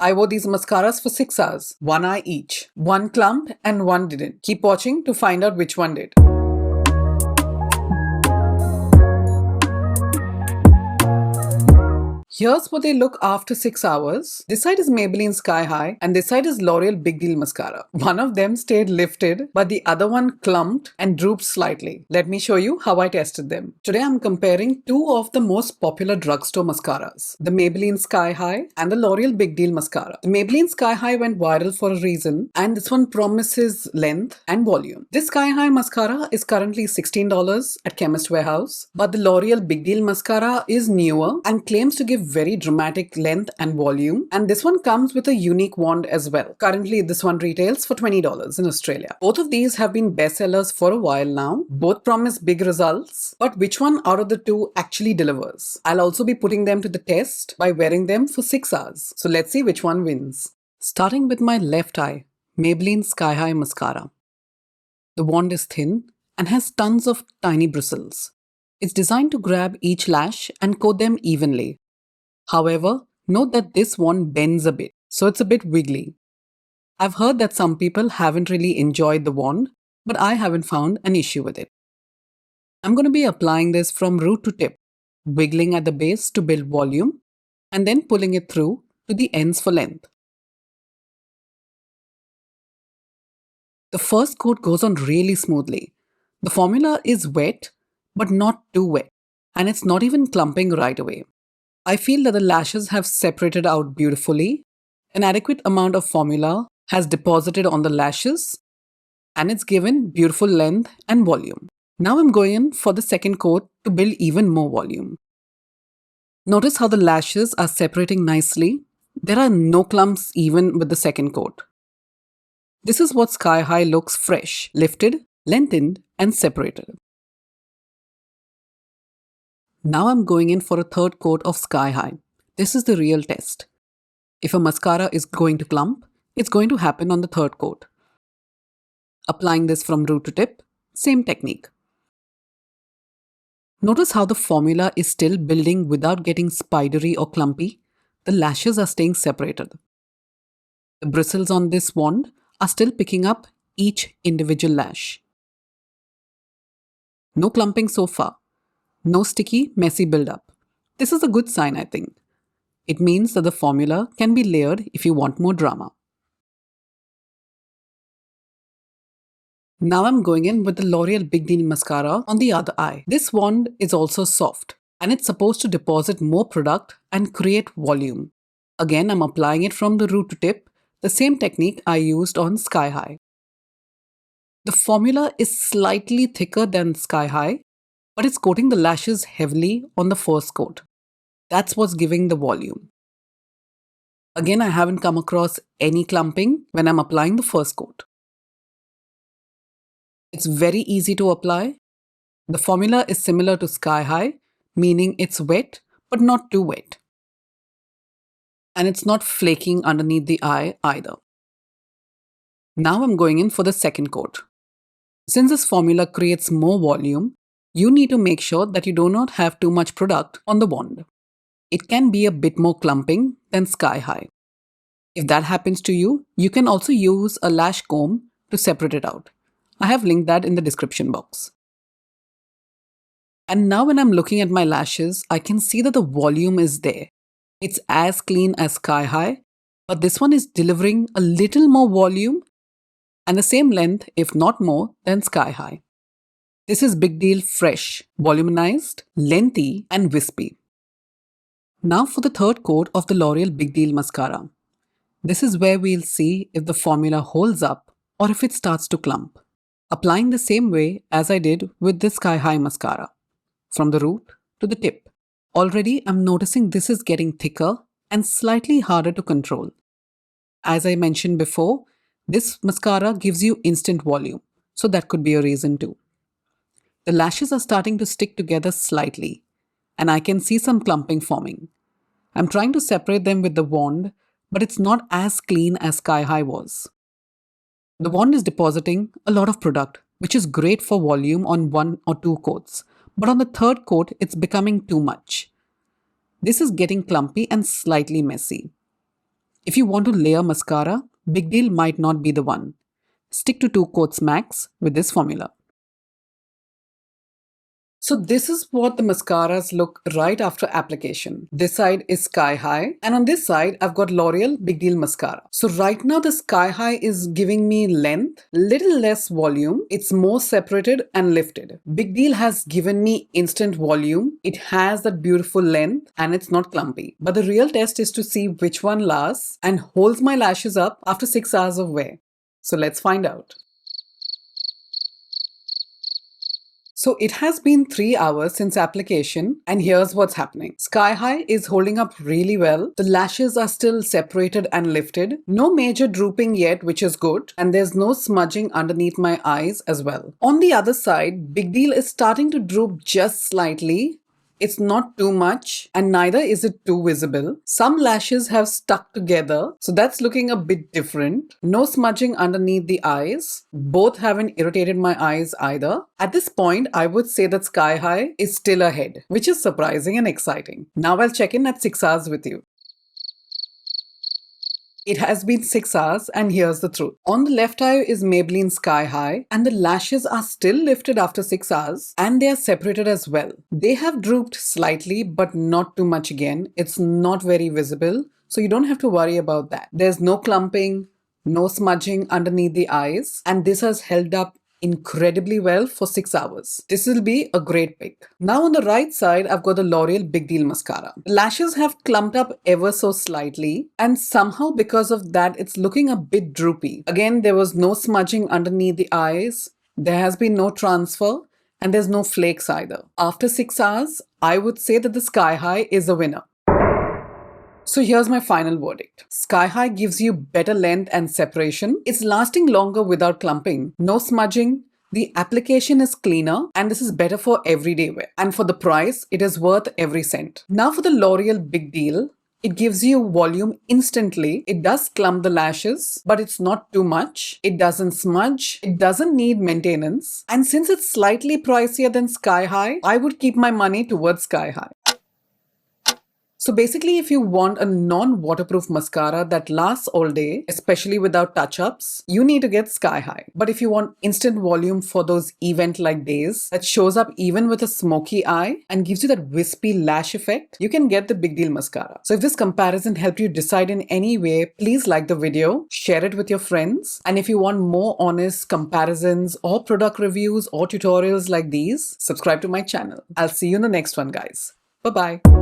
I wore these mascaras for 6 hours, one eye each. One clumped and one didn't. Keep watching to find out which one did. Here's what they look after 6 hours. This side is Maybelline Sky High and this side is L'Oreal Big Deal Mascara. One of them stayed lifted, but the other one clumped and drooped slightly. Let me show you how I tested them. Today I'm comparing two of the most popular drugstore mascaras, the Maybelline Sky High and the L'Oreal Big Deal Mascara. The Maybelline Sky High went viral for a reason, and this one promises length and volume. This Sky High mascara is currently $16 at Chemist Warehouse, but the L'Oreal Big Deal Mascara is newer and claims to give very dramatic length and volume, and this one comes with a unique wand as well. Currently this one retails for $20 in Australia. Both of these have been bestsellers for a while now. Both promise big results, but which one out of the two actually delivers? I'll also be putting them to the test by wearing them for 6 hours. So let's see which one wins. Starting with my left eye, Maybelline Sky High Mascara. The wand is thin and has tons of tiny bristles. It's designed to grab each lash and coat them evenly. However, note that this one bends a bit, so it's a bit wiggly. I've heard that some people haven't really enjoyed the wand, but I haven't found an issue with it. I'm going to be applying this from root to tip, wiggling at the base to build volume, and then pulling it through to the ends for length. The first coat goes on really smoothly. The formula is wet, but not too wet, and it's not even clumping right away. I feel that the lashes have separated out beautifully. An adequate amount of formula has deposited on the lashes, and it's given beautiful length and volume. Now I'm going in for the second coat to build even more volume. Notice how the lashes are separating nicely. There are no clumps even with the second coat. This is what Sky High looks fresh, lifted, lengthened, and separated. Now I'm going in for a third coat of Sky High. This is the real test. If a mascara is going to clump, it's going to happen on the third coat. Applying this from root to tip, same technique. Notice how the formula is still building without getting spidery or clumpy. The lashes are staying separated. The bristles on this wand are still picking up each individual lash. No clumping so far. No sticky, messy buildup. This is a good sign, I think. It means that the formula can be layered if you want more drama. Now I'm going in with the L'Oreal Big Deal Mascara on the other eye. This wand is also soft, and it's supposed to deposit more product and create volume. Again, I'm applying it from the root to tip, the same technique I used on Sky High. The formula is slightly thicker than Sky High, but it's coating the lashes heavily on the first coat. That's what's giving the volume. Again, I haven't come across any clumping when I'm applying the first coat. It's very easy to apply. The formula is similar to Sky High, meaning it's wet but not too wet. And it's not flaking underneath the eye either. Now I'm going in for the second coat. Since this formula creates more volume, you need to make sure that you do not have too much product on the wand. It can be a bit more clumping than Sky High. If that happens to you, you can also use a lash comb to separate it out. I have linked that in the description box. And now when I'm looking at my lashes, I can see that the volume is there. It's as clean as Sky High, but this one is delivering a little more volume and the same length, if not more, than Sky High. This is Big Deal Fresh, voluminized, lengthy, and wispy. Now for the third coat of the L'Oreal Big Deal Mascara. This is where we'll see if the formula holds up or if it starts to clump. Applying the same way as I did with the Sky High Mascara, from the root to the tip. Already I'm noticing this is getting thicker and slightly harder to control. As I mentioned before, this mascara gives you instant volume, so that could be a reason too. The lashes are starting to stick together slightly, and I can see some clumping forming. I'm trying to separate them with the wand, but it's not as clean as Sky High was. The wand is depositing a lot of product, which is great for volume on 1 or 2 coats, but on the third coat, it's becoming too much. This is getting clumpy and slightly messy. If you want to layer mascara, Big Deal might not be the one. Stick to 2 coats max with this formula. So this is what the mascaras look right after application. This side is Sky High and on this side I've got L'Oreal Big Deal Mascara. So right now the Sky High is giving me length, little less volume. It's more separated and lifted. Big Deal has given me instant volume. It has that beautiful length and it's not clumpy. But the real test is to see which one lasts and holds my lashes up after 6 hours of wear. So let's find out. So it has been 3 hours since application and here's what's happening. Sky High is holding up really well. The lashes are still separated and lifted. No major drooping yet, which is good. And there's no smudging underneath my eyes as well. On the other side, Big Deal is starting to droop just slightly. It's not too much and neither is it too visible. Some lashes have stuck together, so that's looking a bit different. No smudging underneath the eyes. Both haven't irritated my eyes either. At this point, I would say that Sky High is still ahead, which is surprising and exciting. Now I'll check in at 6 hours with you. It has been 6 hours and here's the truth. On the left eye is Maybelline Sky High and the lashes are still lifted after 6 hours and they are separated as well. They have drooped slightly but not too much again. It's not very visible, so you don't have to worry about that. There's no clumping, no smudging underneath the eyes, and this has held up incredibly well for 6 hours. This will be a great pick. Now on the right side, I've got the L'Oreal Big Deal Mascara. The lashes have clumped up ever so slightly and somehow because of that, it's looking a bit droopy. Again, there was no smudging underneath the eyes. There has been no transfer and there's no flakes either. After 6 hours, I would say that the Sky High is a winner. So here's my final verdict. Sky High gives you better length and separation. It's lasting longer without clumping. No smudging. The application is cleaner and this is better for everyday wear. And for the price, it is worth every cent. Now for the L'Oreal Big Deal. It gives you volume instantly. It does clump the lashes, but it's not too much. It doesn't smudge. It doesn't need maintenance. And since it's slightly pricier than Sky High, I would keep my money towards Sky High. So basically, if you want a non-waterproof mascara that lasts all day, especially without touch-ups, you need to get Sky High. But if you want instant volume for those event-like days that shows up even with a smoky eye and gives you that wispy lash effect, you can get the Big Deal Mascara. So if this comparison helped you decide in any way, please like the video, share it with your friends. And if you want more honest comparisons or product reviews or tutorials like these, subscribe to my channel. I'll see you in the next one, guys. Bye-bye.